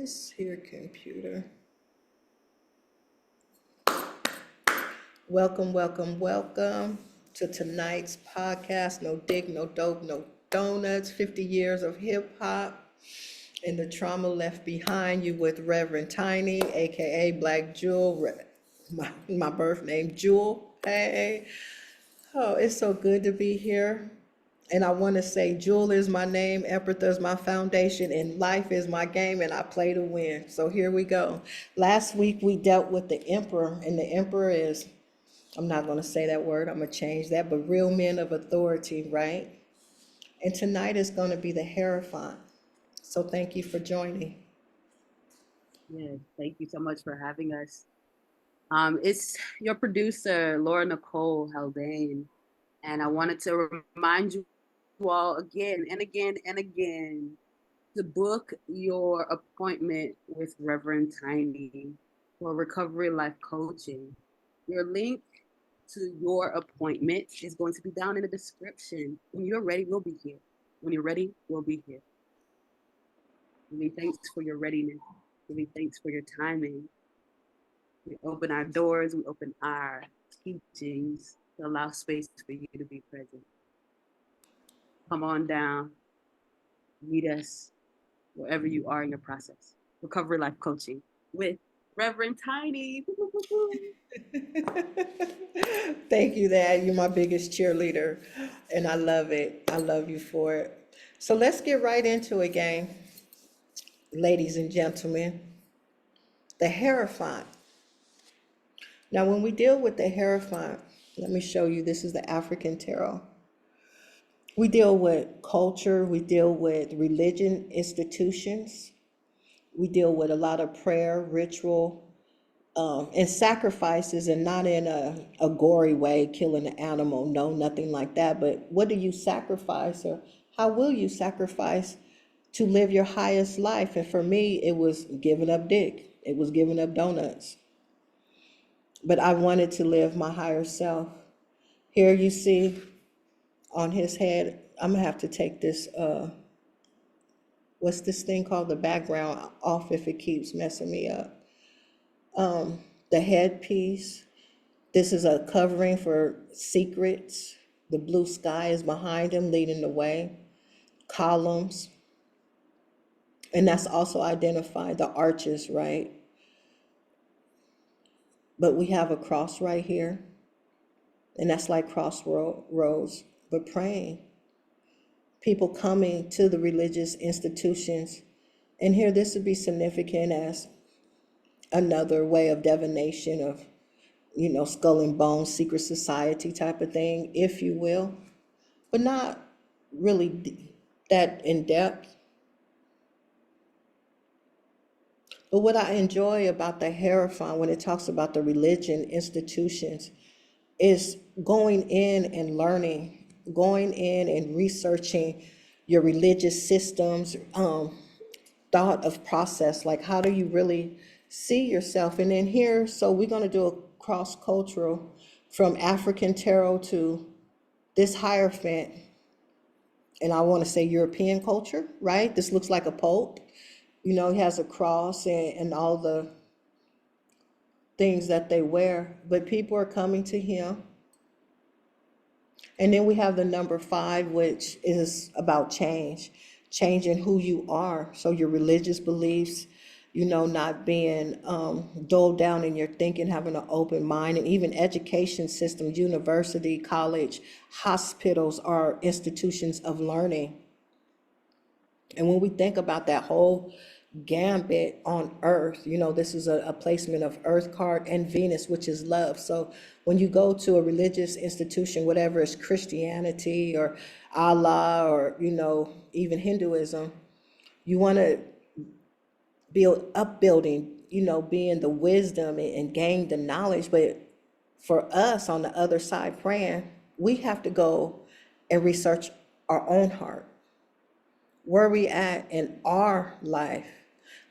this here computer. Welcome, welcome, welcome to tonight's podcast. No dick, no dope, no donuts. 50 years of hip hop and the trauma left behind. You with Reverend Tiny, aka Black Jewel. My birth name, Jewel. Hey. Oh, it's so good to be here. And I want to say, Jewel is my name, Epitha is my foundation, and life is my game, and I play to win. So here we go. Last week we dealt with the emperor, and the emperor is, I'm not going to say that word, I'm going to change that, but real men of authority, right? And tonight is going to be the Hierophant. So thank you for joining. Yes, thank you so much for having us. It's your producer, Nicole Haldane, and I wanted to remind you all again and again and again to book your appointment with Reverend Tiny for Recovery Life Coaching. Your link to your appointment is going to be down in the description. When you're ready, we'll be here. When you're ready, we'll be here. Really thanks for your readiness. Really thanks for your timing. We open our doors, we open our teachings to allow space for you to be present. Come on down, meet us wherever you are in your process. Recovery Life Coaching with Reverend Tiny. Thank you, Dad. You're my biggest cheerleader, and I love it. I love you for it. So let's get right into it, gang. Ladies and gentlemen, the Hierophant. Now, when we deal with the Hierophant, let me show you, this is the African tarot. We deal with culture, we deal with religion, institutions, we deal with a lot of prayer, ritual, and sacrifices, and not in a gory way, killing an animal, no, nothing like that. But what do you sacrifice, or how will you sacrifice to live your highest life? And for me, it was giving up dick, it was giving up donuts. But I wanted to live my higher self. Here you see on his head, I'm gonna have to take this, what's this thing called, the background off if it keeps messing me up. The headpiece, this is a covering for secrets. The blue sky is behind him, leading the way. Columns, and that's also identified, the arches, right? But we have a cross right here, and that's like crossroads, but praying. People coming to the religious institutions, and here this would be significant as another way of divination, of, you know, skull and bones, secret society type of thing, if you will, but not really that in depth. But what I enjoy about the Hierophant when it talks about the religion institutions is going in and learning, going in and researching your religious systems, thought of process, like how do you really see yourself? And then here, so we're going to do a cross-cultural from African tarot to this Hierophant, and I want to say European culture, right? This looks like a pope, you know, he has a cross and all the things that they wear, but people are coming to him. And then we have the number 5, which is about change, changing who you are. So your religious beliefs, you know, not being dulled down in your thinking, having an open mind, and even education systems, university, college, hospitals are institutions of learning. And when we think about that whole gambit on earth, you know, this is a placement of earth card and Venus, which is love. So when you go to a religious institution, whatever is Christianity or Allah or, you know, even Hinduism, you want to build upbuilding, you know, being the wisdom and gain the knowledge. But for us on the other side praying, we have to go and research our own heart. Where are we at in our life?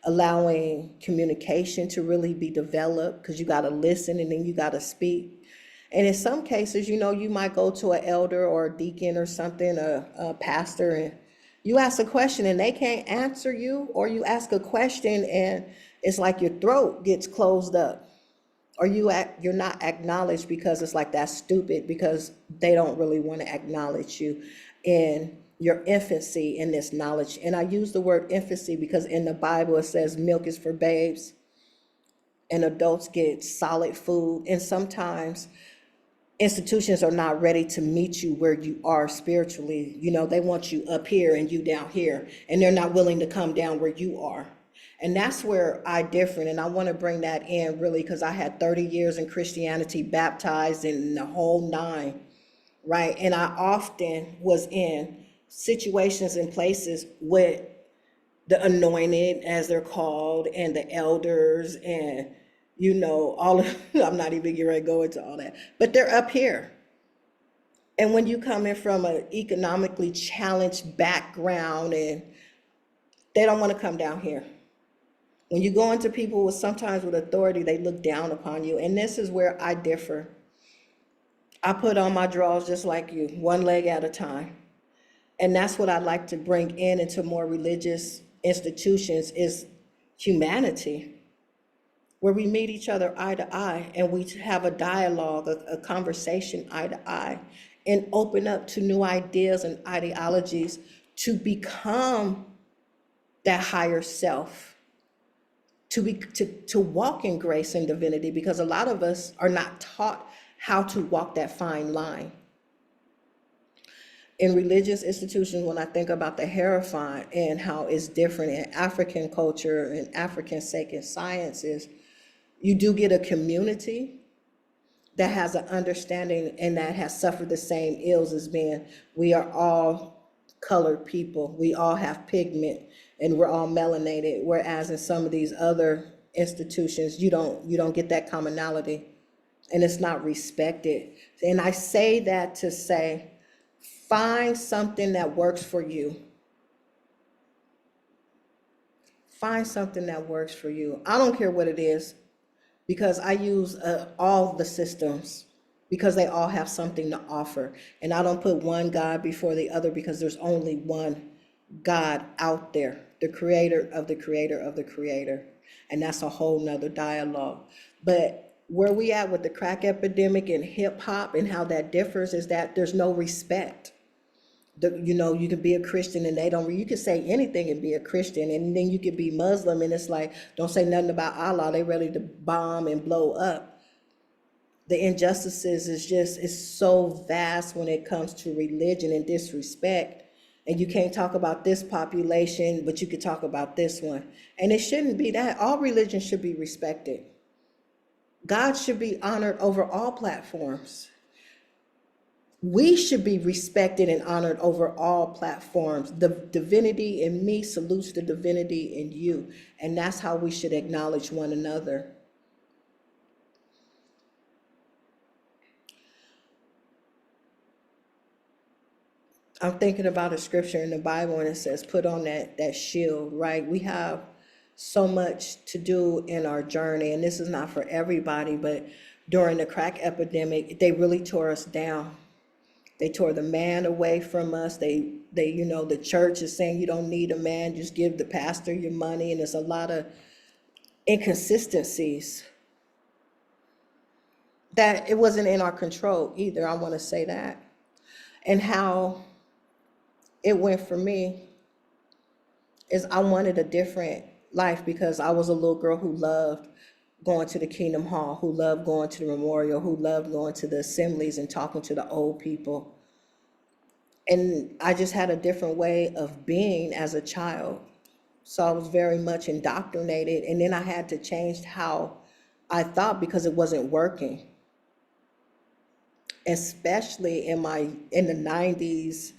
Allowing communication to really be developed, because you got to listen and then you got to speak. And in some cases, you know, you might go to an elder or a deacon or something, a pastor, and You ask a question and they can't answer you, or you ask a question and it's like your throat gets closed up, or you're not acknowledged because it's like that's stupid because they don't really want to acknowledge you in your infancy in this knowledge. And I use the word infancy because in the Bible it says milk is for babes and adults get solid food. And sometimes institutions are not ready to meet you where you are spiritually. You know, they want you up here and you down here, and they're not willing to come down where you are. And that's where I differ. And I want to bring that in really because I had 30 years in Christianity, baptized in the whole nine, right? And I often was in situations and places with the anointed, as they're called, and the elders, and you know, all of, I'm not even getting ready to go into all that, but they're up here. And when you come in from an economically challenged background, and they don't want to come down here. When you go into people with sometimes with authority, they look down upon you. And this is where I differ. I put on my drawers just like you, one leg at a time. And that's what I'd like to bring in into more religious institutions is humanity, where we meet each other eye to eye and we have a dialogue, a conversation eye to eye, and open up to new ideas and ideologies to become that higher self, to walk in grace and divinity, because a lot of us are not taught how to walk that fine line. In religious institutions, when I think about the Hierophant and how it's different in African culture and African sacred sciences, you do get a community that has an understanding and that has suffered the same ills as being, we are all colored people, we all have pigment, and we're all melanated. Whereas in some of these other institutions, you don't get that commonality, and it's not respected. And I say that to say, find something that works for you. Find something that works for you. I don't care what it is, because I use all the systems because they all have something to offer. And I don't put one God before the other because there's only one God out there, the creator of the creator of the creator. And that's a whole nother dialogue. But where we at with the crack epidemic and hip hop and how that differs is that there's no respect. You know, you can be a Christian and they don't, you can say anything and be a Christian, and then you can be Muslim and it's like, don't say nothing about Allah, they ready to bomb and blow up. The injustices is just, it's so vast when it comes to religion and disrespect. And you can't talk about this population, but you could talk about this one. And it shouldn't be that. All religions should be respected. God should be honored over all platforms. We should be respected and honored over all platforms. The divinity in me salutes the divinity in you. And that's how we should acknowledge one another. I'm thinking about a scripture in the Bible and it says, put on that shield, right? We have so much to do in our journey, and this is not for everybody, but during the crack epidemic, they really tore us down. They tore the man away from us. They, you know, the church is saying you don't need a man, just give the pastor your money. And there's a lot of inconsistencies that it wasn't in our control either. I want to say that. And how it went for me is I wanted a different life because I was a little girl who loved going to the Kingdom Hall, who loved going to the memorial, who loved going to the assemblies and talking to the old people. And I just had a different way of being as a child. So I was very much indoctrinated. And then I had to change how I thought because it wasn't working. Especially in the 90s,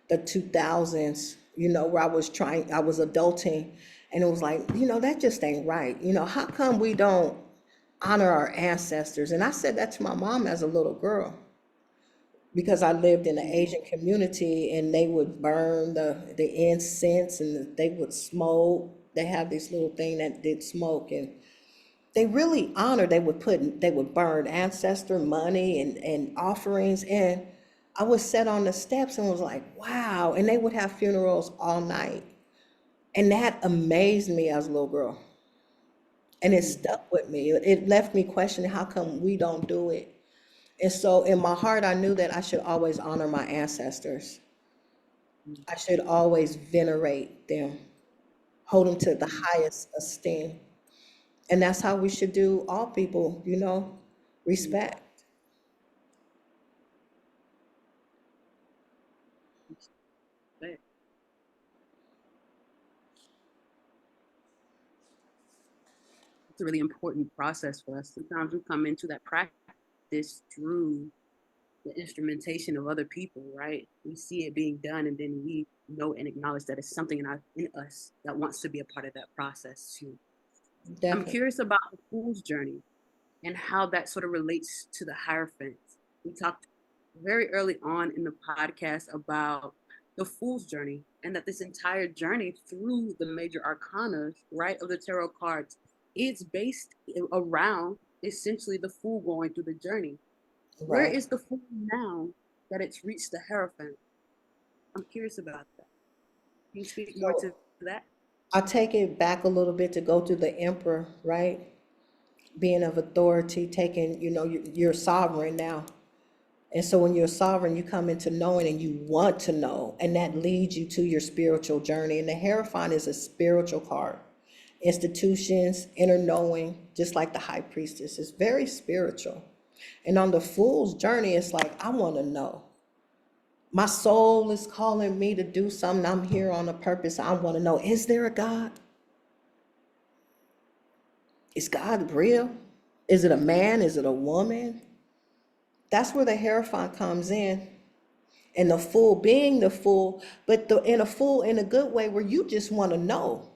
the 2000s, you know, where I was adulting, and it was like, you know, that just ain't right. You know, how come we don't honor our ancestors? And I said that to my mom as a little girl, because I lived in the Asian community and they would burn the incense and they would smoke. They have this little thing that did smoke, and they really honored, they would burn ancestor money and offerings. And I would sit on the steps and was like, wow. And they would have funerals all night. And that amazed me as a little girl. And it Mm, stuck with me. It left me questioning how come we don't do it. And so in my heart, I knew that I should always honor my ancestors. mm, I should always venerate them, hold them to the mm, highest esteem. And that's how we should do all people, mm. respect. But it's a really important process for us. Sometimes we come into that practice through the instrumentation of other people, right? We see it being done, and then we know and acknowledge that it's something in us that wants to be a part of that process too. I'm Definitely. curious about the fool's journey and how that sort of relates to the Hierophant. We talked very early on in the podcast about the fool's journey, and that this entire journey through the major arcana, right, of the tarot cards, is based around essentially the fool going through the journey. Where Right. is the fool now that it's reached the Hierophant? I'm curious about that. Can you speak more So to that? I'll take it back a little bit to go through the emperor, right? Being of authority, taking, you're sovereign now. And so when you're sovereign, you come into knowing and you want to know, and that leads you to your spiritual journey. And the Hierophant is a spiritual card. Institutions, inner knowing, just like the high priestess, is very spiritual. And on the fool's journey, it's like, I want to know. My soul is calling me to do something. I'm here on a purpose. I want to know, is there a God? Is God real? Is it a man? Is it a woman? That's where the Hierophant comes in. And the fool being the fool, but in a fool in a good way where you just want to know.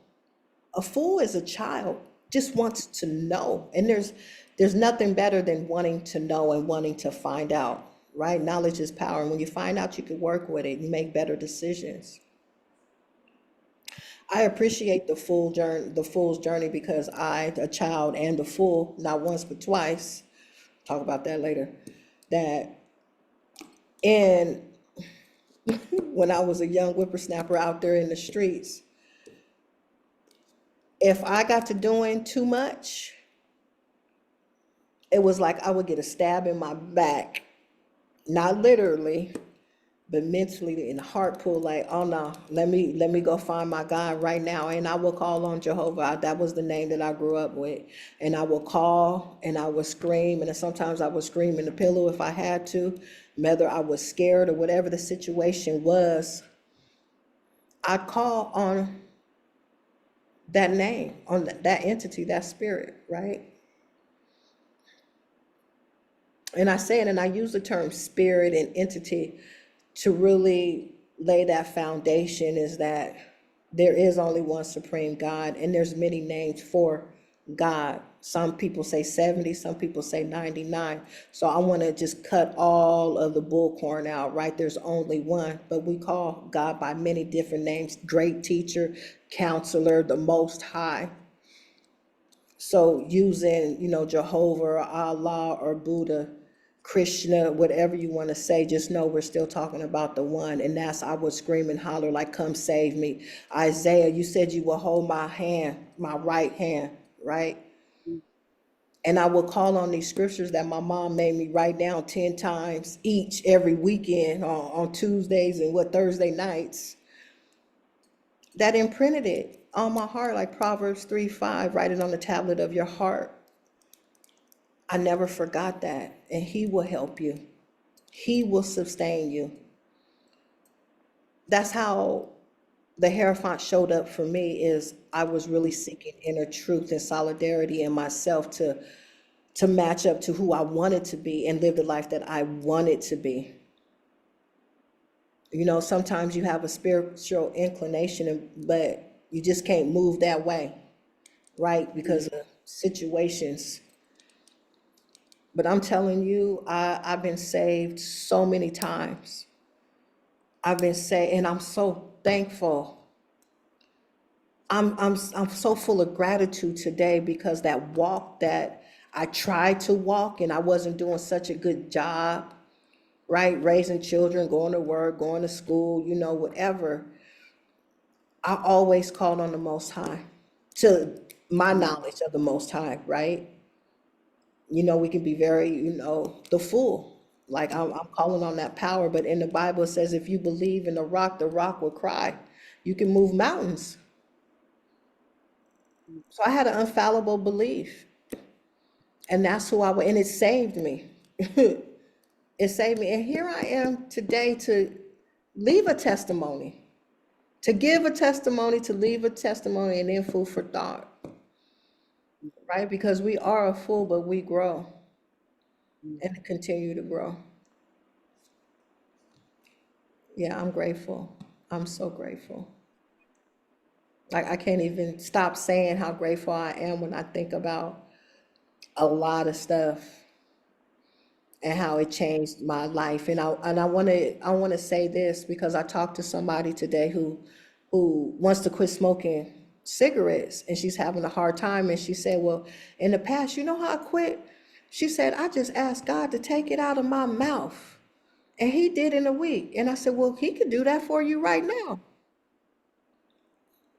A fool is a child, just wants to know. And there's nothing better than wanting to know and wanting to find out, right? Knowledge is power. And when you find out, you can work with it. You make better decisions. I appreciate the fool's journey because I, a child and the fool, not once but twice, talk about that later, that in when I was a young whippersnapper out there in the streets, if I got to doing too much, it was like I would get a stab in my back, not literally, but mentally in the heart pull, like, oh no, let me go find my God right now. And I will call on Jehovah. That was the name that I grew up with. And I will call and I would scream. And then sometimes I would scream in the pillow if I had to, whether I was scared or whatever the situation was. I'd call on that name, on that entity, that spirit, right? And I say it, and I use the term spirit and entity to really lay that foundation, is that there is only one supreme God, and there's many names for God. Some people say 70, some people say 99. So I want to just cut all of the bullcorn out, right? There's only one, but we call God by many different names: great teacher, counselor, the most high. So using, Jehovah or Allah or Buddha, Krishna, whatever you want to say, just know we're still talking about the one. And that's, I would scream and holler like, come save me. Isaiah, you said you will hold my hand, my right hand, right? And I will call on these scriptures that my mom made me write down 10 times each every weekend on Tuesdays and Thursday nights. That imprinted it on my heart, like Proverbs 3:5, write it on the tablet of your heart. I never forgot that. And he will help you. He will sustain you. That's how the Hierophant showed up for me, is I was really seeking inner truth and solidarity in myself to match up to who I wanted to be and live the life that I wanted to be. Sometimes you have a spiritual inclination, but you just can't move that way, right? Because of situations. But I'm telling you, I've been saved so many times. I've been saved, and I'm so thankful. I'm so full of gratitude today because that walk that I tried to walk and I wasn't doing such a good job, right? Raising children, going to work, going to school, you know, whatever. I always called on the Most High, to my knowledge of the Most High, right? You know, we can be very, you know, the fool. Like I'm calling on that power, but in the Bible it says if you believe in the rock will cry. You can move mountains. So I had an infallible belief, and that's who I was, and it saved me. It saved me, and here I am today to leave a testimony, to give a testimony, to leave a testimony, and then food for thought, right? Because we are a fool, but we grow and continue to grow. Yeah, I'm grateful. I'm so grateful. Like I can't even stop saying how grateful I am when I think about a lot of stuff and how it changed my life. And I want to say this because I talked to somebody today who wants to quit smoking cigarettes, and she's having a hard time, and she said, "Well, in the past, you know how I quit?" She said, "I just asked God to take it out of my mouth, and he did in a week." And I said, "Well, he could do that for you right now."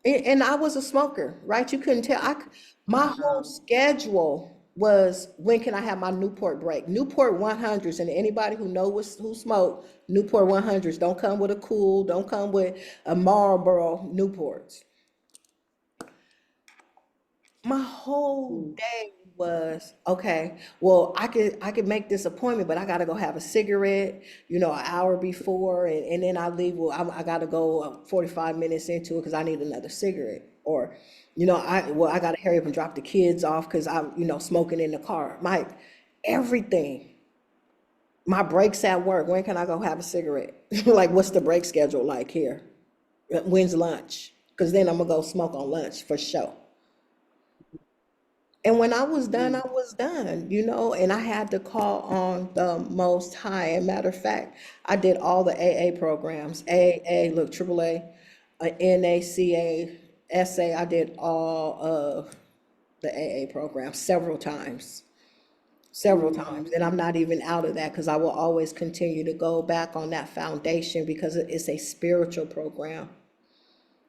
And I was a smoker, right? You couldn't tell. My whole schedule was when can I have my Newport break? Newport 100s, and anybody who smoke Newport 100s don't come with a cool, don't come with a Marlboro Newports. My whole day was okay. Well, I could make this appointment, but I got to go have a cigarette, you know, an hour before, and then I leave. Well, I got to go 45 minutes into it because I need another cigarette, or, you know, I got to hurry up and drop the kids off because I'm, you know, smoking in the car. My everything. My breaks at work. When can I go have a cigarette? Like, what's the break schedule like here? When's lunch? Because then I'm gonna go smoke on lunch for sure. And when I was done, you know, and I had to call on the Most High. And matter of fact, I did all the AA programs. Look, AAA, NACA, SA. I did all of the AA programs several times. And I'm not even out of that because I will always continue to go back on that foundation because it's a spiritual program.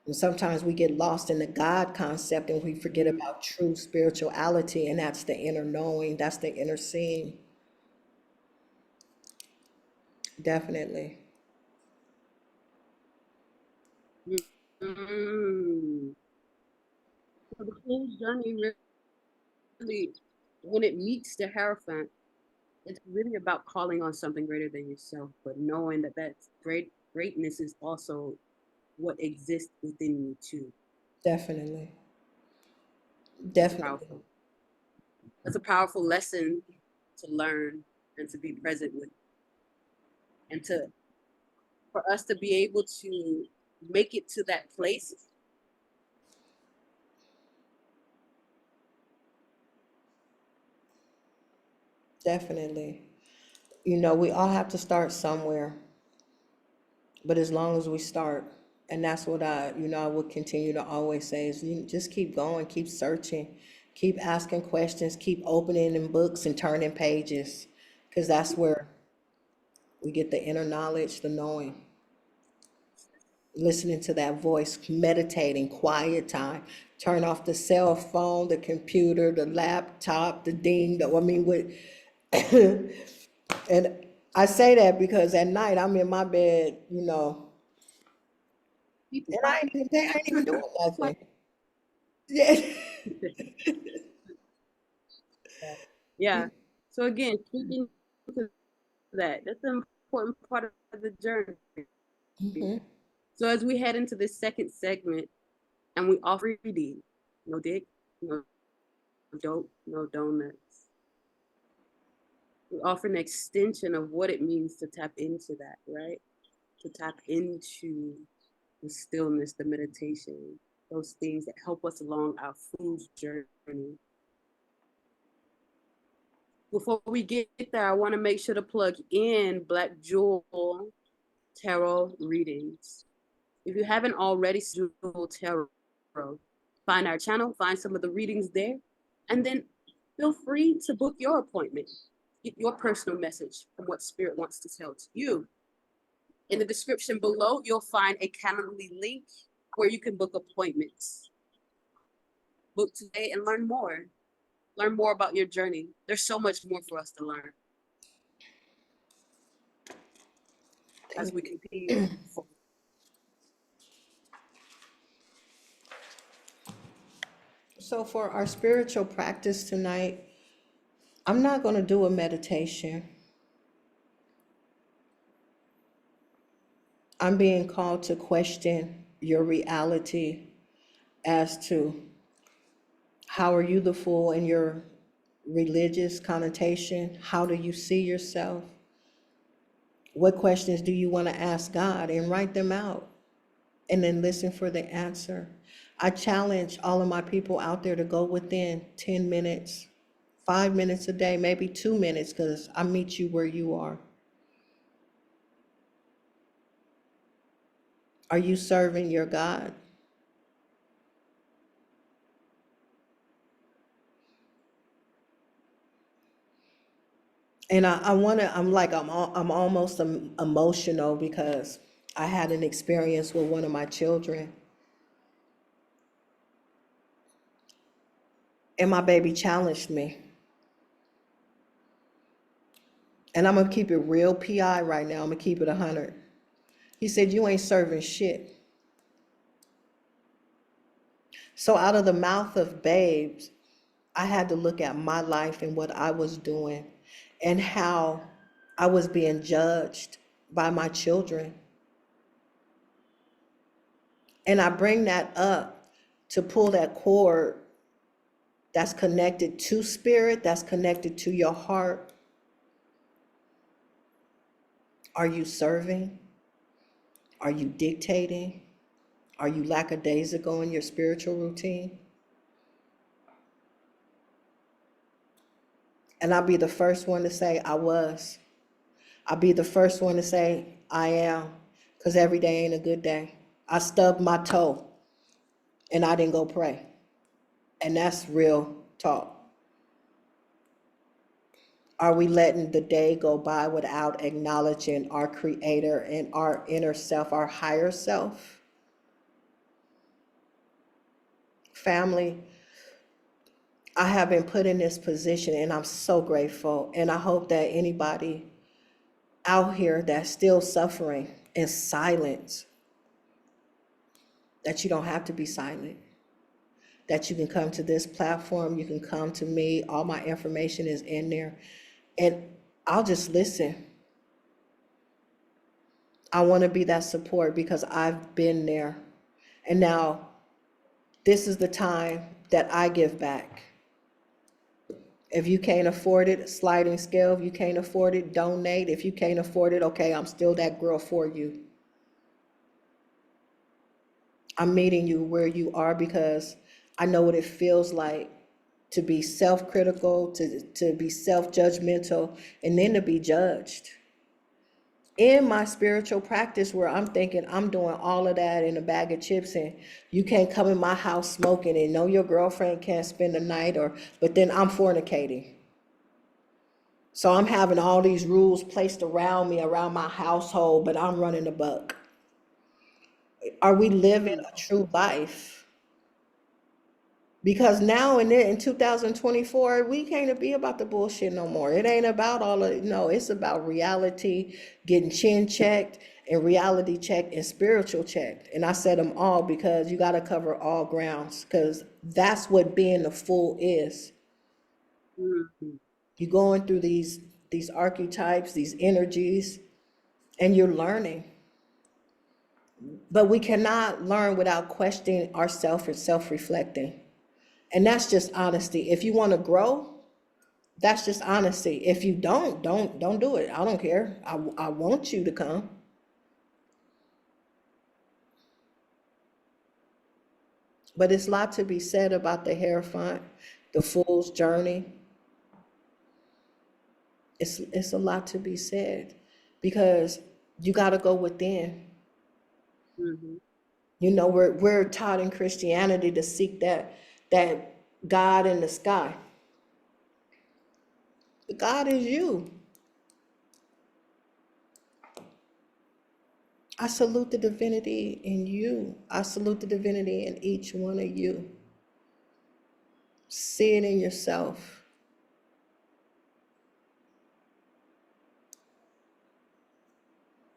And sometimes we get lost in the God concept and we forget about true spirituality, and that's the inner knowing, that's the inner seeing. Definitely. Mm. So the whole journey really, when it meets the Hierophant, it's really about calling on something greater than yourself, but knowing that greatness is also what exists within you too. Definitely. That's Definitely. powerful. That's a powerful lesson to learn and to be present with, and to for us to be able to make it to that place. Definitely. You know, we all have to start somewhere, but as long as we start, and that's what I would continue to always say is you just keep going, keep searching, keep asking questions, keep opening in books and turning pages, because that's where we get the inner knowledge, the knowing. Listening to that voice, meditating, quiet time, turn off the cell phone, the computer, the laptop, the ding, I mean, with, and I say that because at night I'm in my bed, you know, People and I ain't even doing like nothing. Yeah. that. Yeah. So again, speaking to that, that's an important part of the journey. Mhm. So as we head into this second segment, and we offer reading, no dick, no dope, no donuts. We offer an extension of what it means to tap into that, right? To tap into the stillness, the meditation, those things that help us along our food journey. Before we get there, I want to make sure to plug in Black Jewel Tarot readings. If you haven't already, Jewel Tarot, find our channel, find some of the readings there, and then feel free to book your appointment. get your personal message from what Spirit wants to tell to you. In the description below, you'll find a Calendly link where you can book appointments. Book today and learn more. Learn more about your journey. There's so much more for us to learn as we continue. So for our spiritual practice tonight, I'm not going to do a meditation. I'm being called to question your reality as to how are you the fool in your religious connotation? How do you see yourself? What questions do you want to ask God, and write them out and then listen for the answer. I challenge all of my people out there to go within 10 minutes, 5 minutes a day, maybe 2 minutes, because I meet you where you are. Are you serving your God? And I'm almost emotional because I had an experience with one of my children, and my baby challenged me. And I'm gonna keep it real PI right now. I'm gonna keep it 100. He said, "You ain't serving shit." So out of the mouth of babes, I had to look at my life and what I was doing and how I was being judged by my children. And I bring that up to pull that cord that's connected to spirit, that's connected to your heart. Are you serving? Are you dictating? Are you lackadaisical in your spiritual routine? And I'll be the first one to say I was. I'll be the first one to say I am, because every day ain't a good day. I stubbed my toe and I didn't go pray. And that's real talk. Are we letting the day go by without acknowledging our creator and our inner self, our higher self? Family, I have been put in this position and I'm so grateful. And I hope that anybody out here that's still suffering in silence, that you don't have to be silent, that you can come to this platform, you can come to me, all my information is in there, and I'll just listen. I want to be that support because I've been there. And now this is the time that I give back. If you can't afford it, sliding scale. If you can't afford it, donate. If you can't afford it, okay, I'm still that girl for you. I'm meeting you where you are because I know what it feels like to be self-critical, to be self-judgmental, and then to be judged. In my spiritual practice where I'm thinking I'm doing all of that in a bag of chips, and you can't come in my house smoking, and know your girlfriend can't spend the night, but then I'm fornicating. So I'm having all these rules placed around me, around my household, but I'm running the buck. Are we living a true life? Because now in 2024, we can't be about the bullshit no more. It ain't about no, it's about reality, getting chin checked and reality checked and spiritual checked. And I said them all because you got to cover all grounds, because that's what being the fool is. Mhm. You're going through these archetypes, these energies, and you're learning. But we cannot learn without questioning ourselves and self-reflecting. And that's just honesty. If you want to grow, that's just honesty. If you don't do it. I don't care. I want you to come. But it's a lot to be said about the Hierophant, the fool's journey. It's a lot to be said because you got to go within. Mhm. You know, we're taught in Christianity to seek that God in the sky. God is you. I salute the divinity in you. I salute the divinity in each one of you. See it in yourself.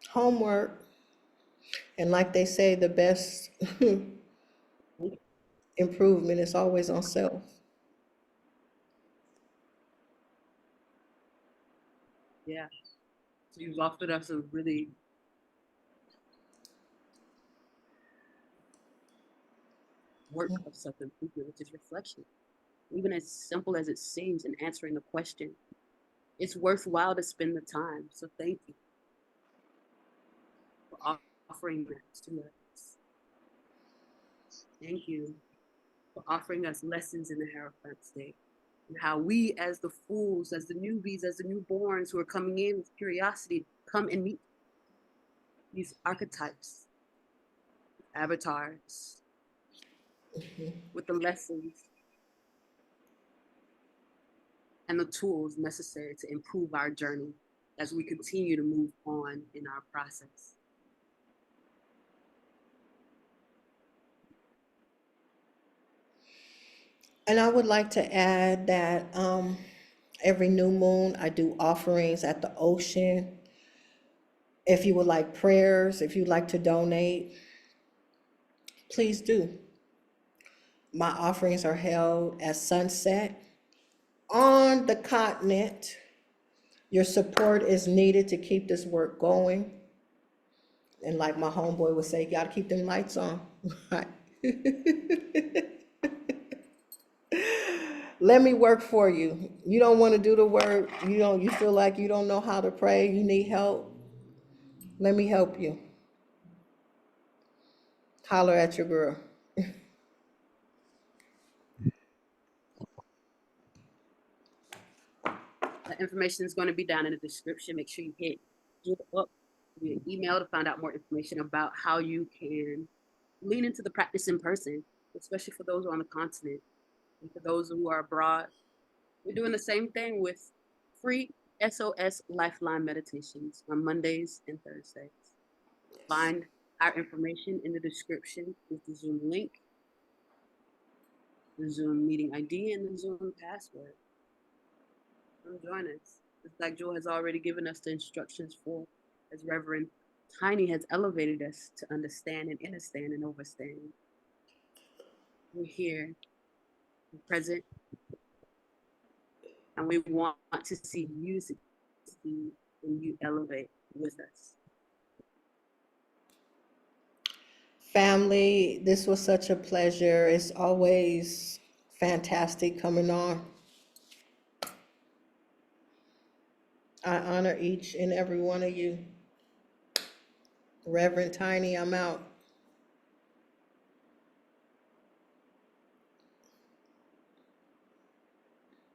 Homework. And like they say, the best improvement is always on self. Yeah. So you've offered us a really work of self-improvement, which is reflection. Even as simple as it seems in answering the question, it's worthwhile to spend the time. So thank you for offering that to us. Thank you for offering us lessons in the Hierophant state and how we, as the fools, as the newbies, as the newborns who are coming in with curiosity, come and meet these archetypes, avatars, with the lessons and the tools necessary to improve our journey as we continue to move on in our process. And I would like to add that every new moon, I do offerings at the ocean. If you would like prayers, if you'd like to donate, please do. My offerings are held at sunset on the continent. Your support is needed to keep this work going. And like my homeboy would say, you gotta keep them lights on, right? Let me work for you. You don't want to do the work. You feel like you don't know how to pray. You need help. Let me help you. Holler at your girl. The information is going to be down in the description. Make sure you hit up via email to find out more information about how you can lean into the practice in person, especially for those who are on the continent and for those who are abroad. We're doing the same thing with free S.O.S. Lifeline meditations on Mondays and Thursdays. Find our information in the description with the Zoom link, the Zoom meeting ID, and the Zoom password. Come join us. Just like Joel has already given us the instructions for, as Reverend Tiny has elevated us to understand and understand and overstand. We're here, we're present, and we want to see you succeed when you elevate with us. Family, this was such a pleasure. It's always fantastic coming on. I honor each and every one of you. Reverend Tiny, I'm out.